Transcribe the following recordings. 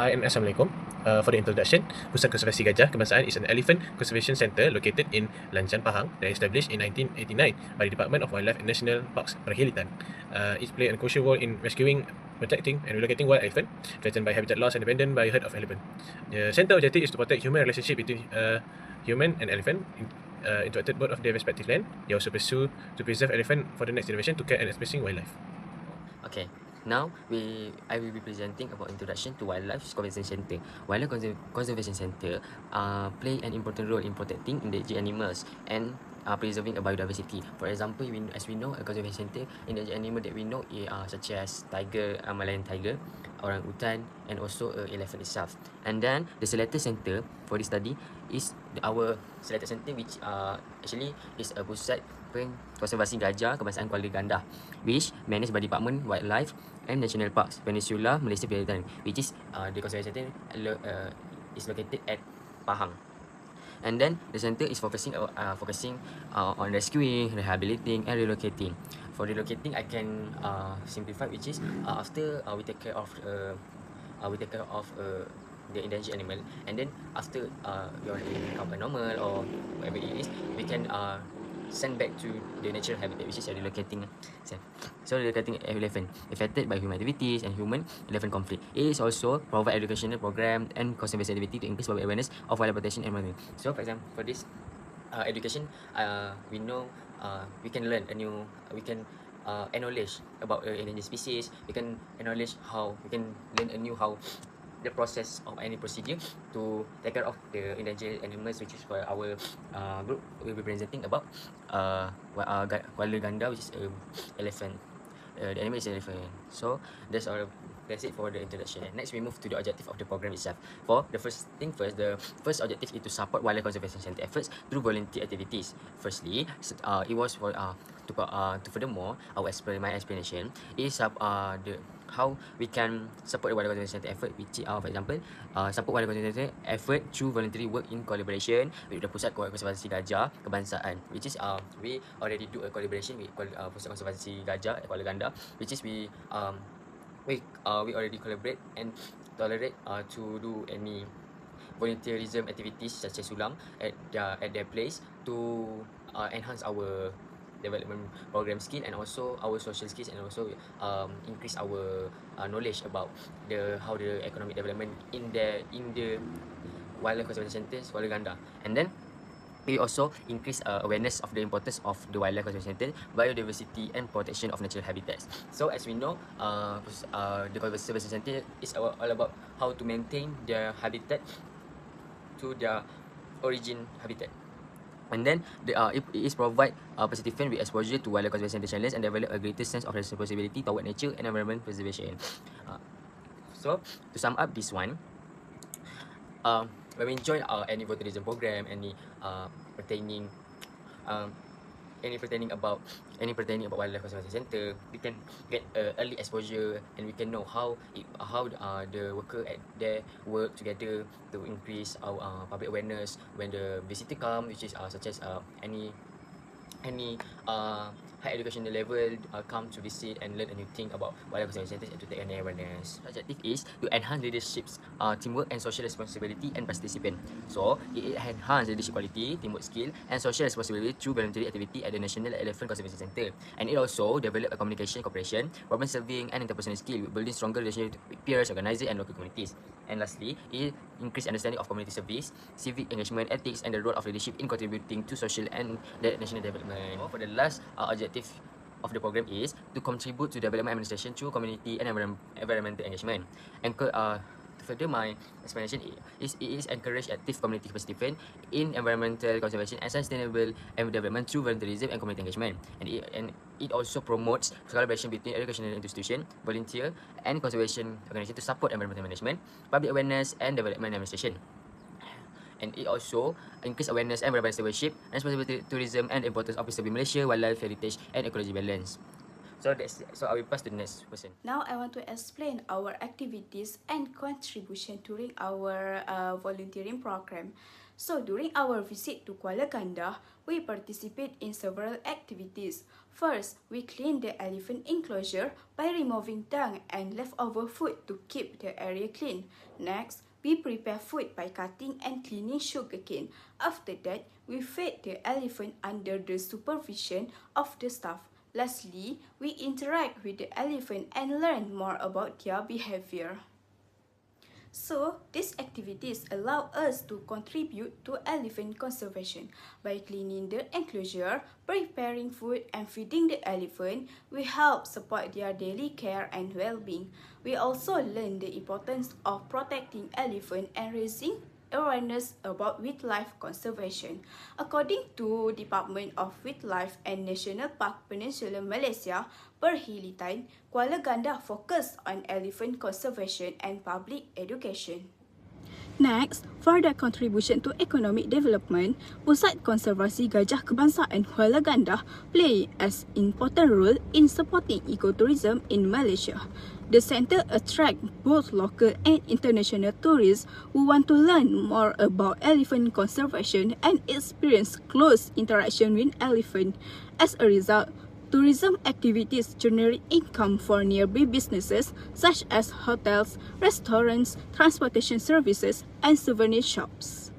Hi and Assalamualaikum. For the introduction, Pusat Konservasi Gajah Kebangsaan is an elephant conservation centre located in Lanjan, Pahang that established in 1989 by the Department of Wildlife and National Parks, Perkhidmatan. It plays a crucial role in rescuing, protecting and relocating wild elephant threatened by habitat loss and abandoned by herd of elephant. The centre objective is to protect human relationship between human and elephant interacted both of their respective land. They also pursue to preserve elephant for the next generation to care and expressing wildlife. Okay, now I will be presenting about introduction to Wildlife Conservation Centre. Wildlife Conservation Centre play an important role in protecting endangered animals and preserving a biodiversity. For example, as we know, a conservation centre, endangered animal that we know such as tiger, Malayan tiger, orangutan, and also elephant itself. And then the selected centre for this study is our selected centre, which actually is a pusat konservasi gajah kebangsaan Kuala Gandah, which managed by Department Wildlife and National Parks, Peninsula Malaysia Perkhidmatan, which is the conservation centre is located at Pahang. And then the centre is focusing on rescuing, rehabilitating, and relocating. For relocating, I can simplify, which is after we take care of the endangered animal, and then after we already become normal or whatever it is, we can send back to the natural habitat, which is relocating. So relocating elephant affected by human activities and human-elephant conflict. It is also provide educational program and conservation activity to increase public awareness of wildlife protection and monitoring. So for example, for this education, we know we can learn we can acknowledge about endangered species. We can acknowledge how we can learn how the process of any procedure to take care of the endangered animals, which is for our group will be presenting about Kuala Gandah, which is elephant. The animal is elephant. So that's all. That's it for the introduction. Next, we move to the objective of the program itself. For the first thing first, the first objective is to support wildlife conservation centre efforts through volunteer activities. Firstly, it was for to furthermore my explanation is how we can support the wildlife conservation centre effort, which for example support wildlife conservation centre effort through voluntary work in collaboration with the Pusat Konservasi Gajah Kebangsaan, which is we already do a collaboration with Pusat Konservasi Gajah at Kuala Gandah, which is we already collaborate and tolerate to do any volunteerism activities such as sulam at their place to enhance our development program skill and also our social skills, and also increase our knowledge about how the economic development in the wildlife conservation centres Kuala Gandah. And then we also increase awareness of the importance of the wildlife conservation centre, biodiversity and protection of natural habitats. So as we know, the conservation centre is all about how to maintain their habitat to their origin habitat. And then it is provide participants with exposure to wildlife conservation centre challenges and develop a greater sense of responsibility toward nature and environment preservation. So to sum up this one, when we join any volunteerism program, any pertaining about wildlife conservation centre, we can get early exposure and we can know how the worker at there work together to increase our public awareness when the visitor come, which is such as any high educational level come to visit and learn a new thing about wildlife conservation centres and to take an awareness. The objective is to enhance leadership's teamwork and social responsibility and participation. So it enhance leadership quality, teamwork skill and social responsibility through voluntary activity at the National Elephant Conservation Centre. And it also develop a communication, cooperation, problem solving and interpersonal skill, building stronger relationship with peers, organisers and local communities. And lastly, it increase understanding of community service, civic engagement, ethics and the role of leadership in contributing to social and national development. For the last objective of the program is to contribute to development administration through community and environmental engagement. And further my explanation is it is encourage active community participation in environmental conservation and sustainable development through volunteerism and community engagement. And it also promotes collaboration between educational institution, volunteer and conservation organization to support environmental management, public awareness and development administration. And it also increase awareness and biodiversity stewardship, responsible tourism and the importance of preserving Malaysia wildlife heritage and ecology balance. So I will pass to the next person. Now I want to explain our activities and contribution during our volunteering program. So during our visit to Kuala Gandah, we participate in several activities. First, we clean the elephant enclosure by removing dung and leftover food to keep the area clean. Next, we prepare food by cutting and cleaning sugarcane. After that, we feed the elephant under the supervision of the staff. Lastly, we interact with the elephant and learn more about their behavior. So, these activities allow us to contribute to elephant conservation. By cleaning the enclosure, preparing food and feeding the elephant, we help support their daily care and well-being. We also learn the importance of protecting elephant and raising awareness about wildlife conservation. According to Department of Wildlife and National Park Peninsula Malaysia, Perhilitan, Kuala Gandah focus on elephant conservation and public education. Next, for their contribution to economic development, Pusat Konservasi Gajah Kebangsaan Kuala Gandah play an important role in supporting ecotourism in Malaysia. The centre attracts both local and international tourists who want to learn more about elephant conservation and experience close interaction with elephant. As a result, tourism activities generate income for nearby businesses such as hotels, restaurants, transportation services, and souvenir shops.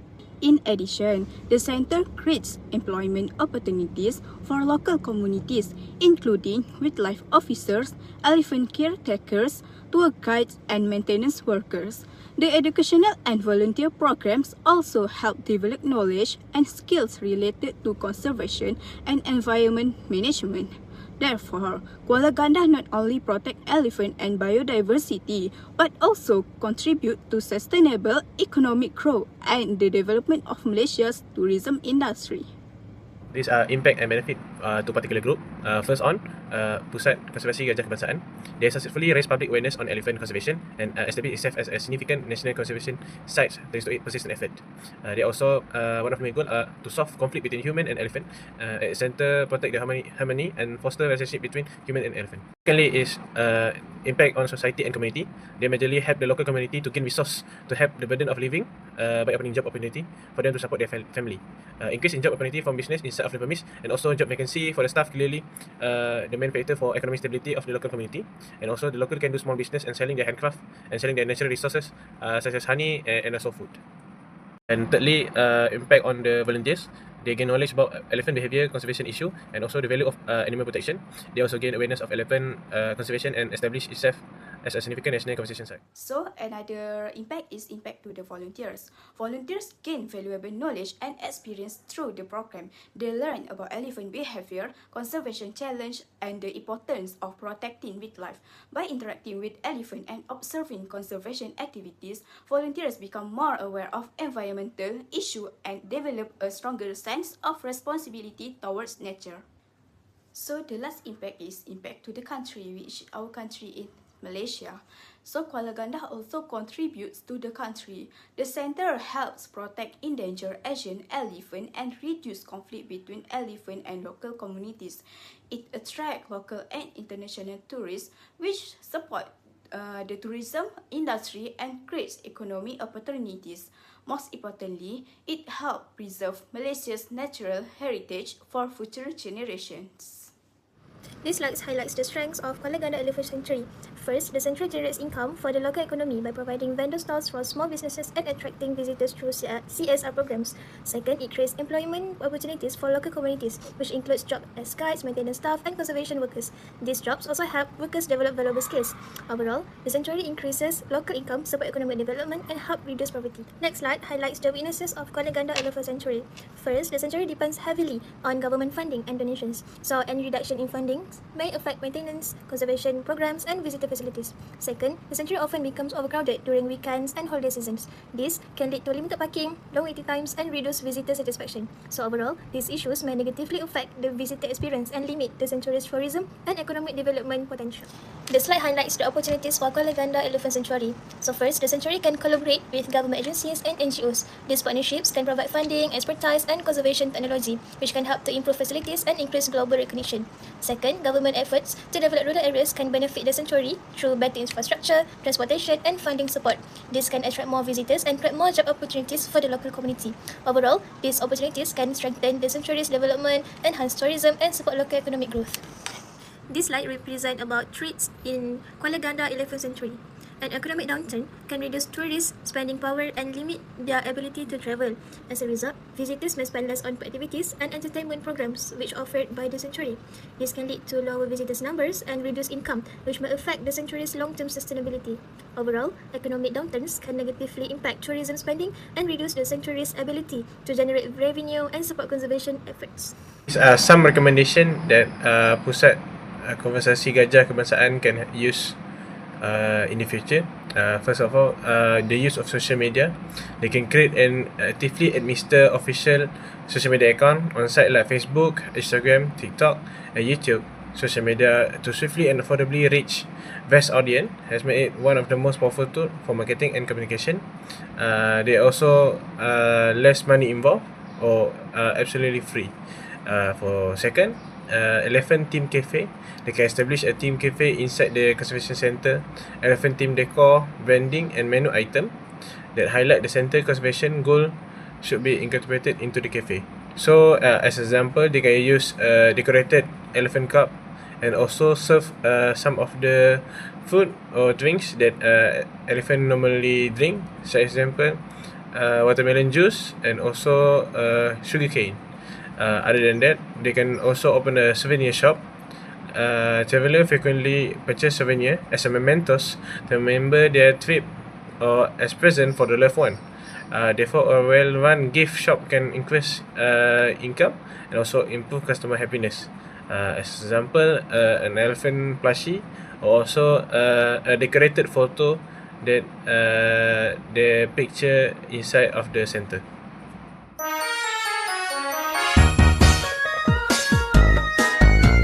In addition, the centre creates employment opportunities for local communities, including wildlife officers, elephant caretakers, tour guides, and maintenance workers. The educational and volunteer programs also help develop knowledge and skills related to conservation and environment management. Therefore, Kuala Gandah not only protect elephant and biodiversity, but also contribute to sustainable economic growth and the development of Malaysia's tourism industry. These are impact and benefit to particular group. First on, Pusat Konservasi Gajah Kebangsaan. They successfully raised public awareness on elephant conservation and established itself as a significant national conservation site thanks to its persistent effort. They also, one of the main goals to solve conflict between human and elephant. At the centre, protect the harmony and foster relationship between human and elephant. Secondly is impact on society and community. They majorly help the local community to gain resource to help the burden of living by opening job opportunity for them to support their family. Increase in job opportunity from business inside of the premise, and also job vacancy for the staff, clearly the main factor for economic stability of the local community. And also the local can do small business and selling their handcraft and selling their natural resources such as honey and also food. And thirdly, impact on the volunteers. They gain knowledge about elephant behavior conservation issue and also the value of animal protection. They also gain awareness of elephant conservation and establish itself as a significant national conservation site. So, another impact is impact to the volunteers. Volunteers gain valuable knowledge and experience through the program. They learn about elephant behavior, conservation challenge, and the importance of protecting wildlife. By interacting with elephant and observing conservation activities, volunteers become more aware of environmental issues and develop a stronger sense of responsibility towards nature. So, the last impact is impact to the country, which our country is Malaysia. So Kuala Gandah also contributes to the country. The centre helps protect endangered Asian elephant and reduce conflict between elephant and local communities. It attracts local and international tourists, which support the tourism industry and creates economic opportunities. Most importantly, it helps preserve Malaysia's natural heritage for future generations. This slide highlights the strengths of Kuala Gandah Elephant Sanctuary. First, the sanctuary generates income for the local economy by providing vendor stalls for small businesses and attracting visitors through CSR programs. Second, it creates employment opportunities for local communities, which includes jobs as guides, maintenance staff, and conservation workers. These jobs also help workers develop valuable skills. Overall, the sanctuary increases local income, support economic development, and help reduce poverty. Next slide highlights the weaknesses of Kuala Gandah Elephant Sanctuary. First, the sanctuary depends heavily on government funding and donations, so any reduction in funding may affect maintenance, conservation programs, and visitor facilities. Second, the sanctuary often becomes overcrowded during weekends and holiday seasons. This can lead to limited parking, long waiting times, and reduced visitor satisfaction. So overall, these issues may negatively affect the visitor experience and limit the sanctuary's tourism and economic development potential. The slide highlights the opportunities for Kuala Gandah Elephant Sanctuary. So first, the sanctuary can collaborate with government agencies and NGOs. These partnerships can provide funding, expertise, and conservation technology, which can help to improve facilities and increase global recognition. Second, government efforts to develop rural areas can benefit the sanctuary through better infrastructure, transportation, and funding support. This can attract more visitors and create more job opportunities for the local community. Overall, these opportunities can strengthen the sanctuary's development, enhance tourism, and support local economic growth. This slide represents about threats in Kuala Ganda Elephant Sanctuary. An economic downturn can reduce tourists' spending power and limit their ability to travel. As a result, visitors may spend less on activities and entertainment programs which are offered by the sanctuary. This can lead to lower visitors' numbers and reduced income, which may affect the sanctuary's long-term sustainability. Overall, economic downturns can negatively impact tourism spending and reduce the sanctuary's ability to generate revenue and support conservation efforts. Some recommendation that Pusat Konservasi Gajah Kebangsaan can use in the future. First of all, the use of social media. They can create and actively administer official social media account on sites like Facebook, Instagram, TikTok, and YouTube. Social media to swiftly and affordably reach vast audience has made it one of the most powerful tools for marketing and communication. They also less money involved or absolutely free. For second, Elephant Team Cafe. They can establish a team cafe inside the conservation center. Elephant team decor, branding, and menu item that highlight the center conservation goal should be incorporated into the cafe. So, as example, they can use a decorated elephant cup and also serve some of the food or drinks that elephant normally drink. So, example, watermelon juice and also sugar cane. Other than that, they can also open a souvenir shop. Traveller frequently purchase souvenir as a mementos to remember their trip or as present for the loved one. Therefore, a well-run gift shop can increase income and also improve customer happiness. As example, an elephant plushie or also a decorated photo that the picture inside of the center.